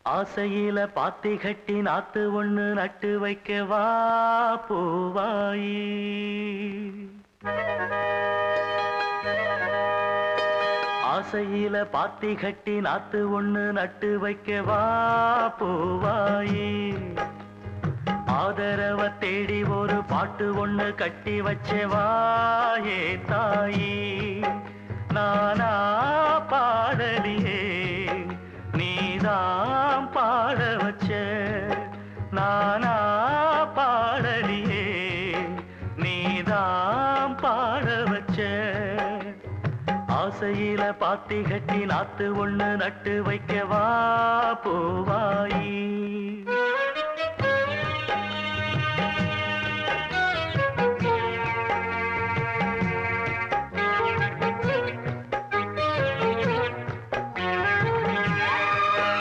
ஆசையில பாத்தி கட்டி நாத்து ஒண்ணு நட்டு வைக்கவா பூவாயி. ஆசையில பாத்தி கட்டி நாத்து ஒண்ணு நட்டு வைக்கவா பூவாயி. ஆதரவ தேடி ஒரு பாட்டு ஒண்ணு கட்டி வச்சவா ஏ தாயி. நானா பாடலியே நீதான் பாட வச்ச. நானா பாடலியே நீதான் பாட வச்ச. ஆசையில பாத்தி கட்டி நாத்து ஒண்ணு நட்டு வைக்கவா பூவாய்.